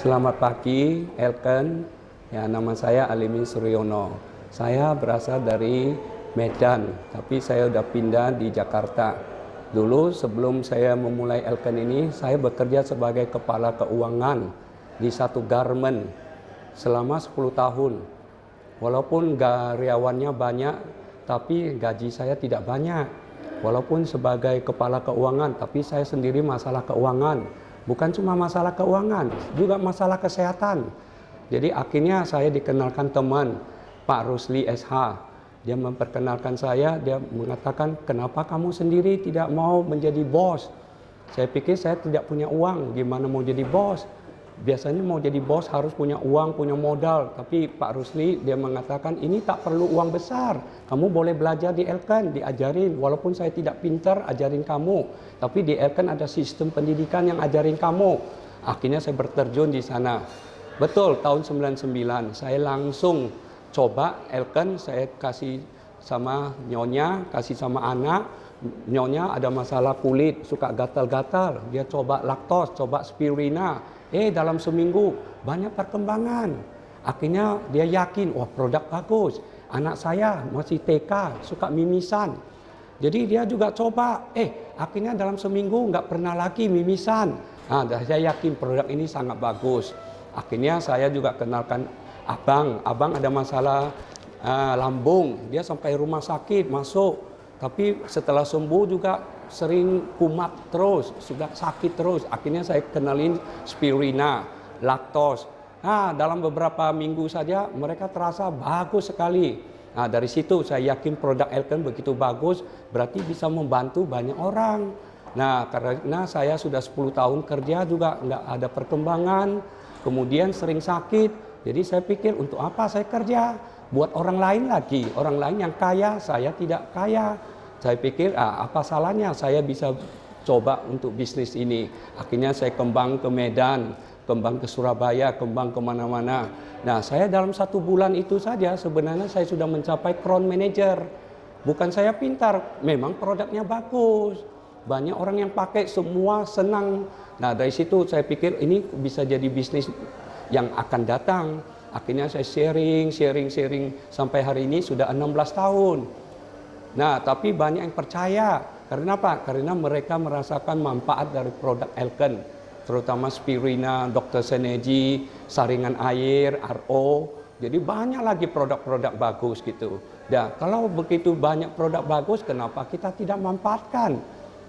Selamat pagi, Elken. Ya, nama saya Alimin Suryono. Saya berasal dari Medan, tapi saya udah pindah di Jakarta. Dulu sebelum saya memulai Elken ini, saya bekerja sebagai kepala keuangan di satu garment selama 10 tahun. Walaupun karyawannya banyak, tapi gaji saya tidak banyak. Walaupun sebagai kepala keuangan, tapi saya sendiri masalah keuangan. Bukan cuma masalah keuangan, juga masalah kesehatan. Jadi akhirnya saya dikenalkan teman, Pak Rusli SH. Dia memperkenalkan saya, dia mengatakan, kenapa kamu sendiri tidak mau menjadi bos? Saya pikir saya tidak punya uang, gimana mau jadi bos? Biasanya mau jadi bos harus punya uang, punya modal. Tapi Pak Rusli dia mengatakan ini tak perlu uang besar. Kamu boleh belajar di Elken, diajarin. Walaupun saya tidak pintar, ajarin kamu. Tapi di Elken ada sistem pendidikan yang ajarin kamu. Akhirnya saya berterjun di sana. Betul, tahun 99 saya langsung coba Elken, saya kasih sama nyonya, kasih sama anak. Nyonya ada masalah kulit, suka gatal-gatal. Dia coba laktos, coba spirulina. Dalam seminggu banyak perkembangan. Akhirnya dia yakin, wah produk bagus. Anak saya masih TK, suka mimisan. Jadi dia juga coba, akhirnya dalam seminggu nggak pernah lagi mimisan. Nah, saya yakin produk ini sangat bagus. Akhirnya saya juga kenalkan abang ada masalah lambung. Dia sampai rumah sakit masuk. Tapi setelah sembuh juga sering kumat terus, sudah sakit terus. Akhirnya saya kenalin spirulina, laktos. Nah, dalam beberapa minggu saja mereka terasa bagus sekali. Nah, dari situ saya yakin produk Elken begitu bagus, berarti bisa membantu banyak orang. Nah, karena saya sudah 10 tahun kerja juga nggak ada perkembangan, kemudian sering sakit. Jadi saya pikir untuk apa saya kerja? Buat orang lain lagi, orang lain yang kaya, saya tidak kaya. Saya pikir apa salahnya saya bisa coba untuk bisnis ini. Akhirnya saya kembang ke Medan, kembang ke Surabaya, kembang kemana-mana. Nah, saya dalam 1 bulan itu saja sebenarnya saya sudah mencapai crown manager. Bukan saya pintar, memang produknya bagus. Banyak orang yang pakai, semua senang. Nah, dari situ saya pikir ini bisa jadi bisnis yang akan datang. Akhirnya saya sharing sampai hari ini sudah 16 tahun. Nah, tapi banyak yang percaya. Karena apa? Karena mereka merasakan manfaat dari produk Elken. Terutama spirulina, Dr. Seneji, saringan air, RO. Jadi banyak lagi produk-produk bagus gitu. Nah, kalau begitu banyak produk bagus, kenapa kita tidak manfaatkan?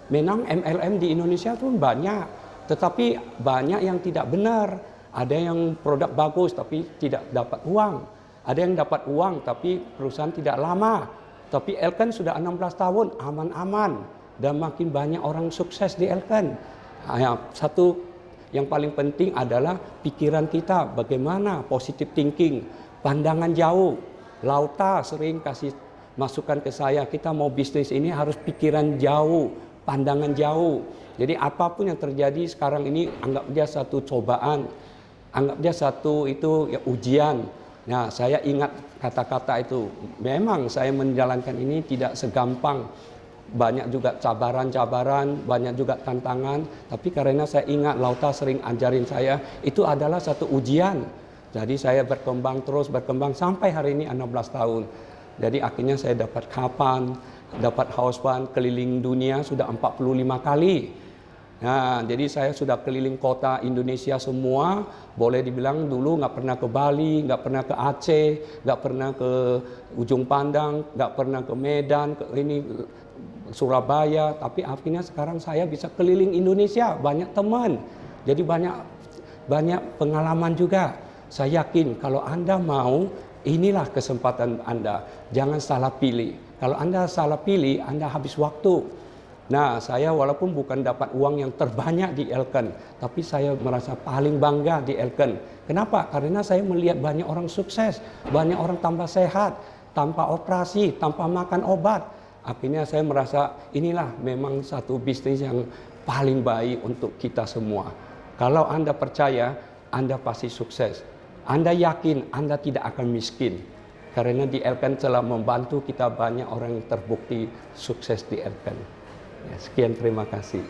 Memang MLM di Indonesia pun banyak. Tetapi banyak yang tidak benar. Ada yang produk bagus tapi tidak dapat uang. Ada yang dapat uang tapi perusahaan tidak lama. Tapi Elken sudah 16 tahun aman-aman. Dan makin banyak orang sukses di Elken. Satu yang paling penting adalah pikiran kita. Bagaimana positive thinking. Pandangan jauh. Lauta sering kasih masukan ke saya. Kita mau bisnis ini harus pikiran jauh. Pandangan jauh. Jadi apapun yang terjadi sekarang ini anggap dia satu cobaan. Anggap dia satu itu ya, ujian. Nah, saya ingat kata-kata itu. Memang saya menjalankan ini tidak segampang. Banyak juga cabaran-cabaran, banyak juga tantangan. Tapi karena saya ingat Lauta sering ajarin saya, itu adalah satu ujian. Jadi saya berkembang terus, berkembang sampai hari ini 16 tahun. Jadi akhirnya saya dapat kapan, dapat house fund keliling dunia sudah 45 kali. Nah, jadi saya sudah keliling kota Indonesia semua. Boleh dibilang dulu nggak pernah ke Bali, nggak pernah ke Aceh, nggak pernah ke Ujung Pandang, nggak pernah ke Medan, ke ini Surabaya. Tapi akhirnya sekarang saya bisa keliling Indonesia, banyak teman. Jadi banyak pengalaman juga. Saya yakin kalau Anda mau, inilah kesempatan Anda. Jangan salah pilih. Kalau Anda salah pilih, Anda habis waktu. Nah, saya walaupun bukan dapat uang yang terbanyak di Elken, tapi saya merasa paling bangga di Elken. Kenapa? Karena saya melihat banyak orang sukses, banyak orang tambah sehat, tanpa operasi, tanpa makan obat. Akhirnya saya merasa inilah memang satu bisnis yang paling baik untuk kita semua. Kalau Anda percaya, Anda pasti sukses. Anda yakin Anda tidak akan miskin. Karena di Elken telah membantu kita banyak orang yang terbukti sukses di Elken. Ya, sekian, terima kasih.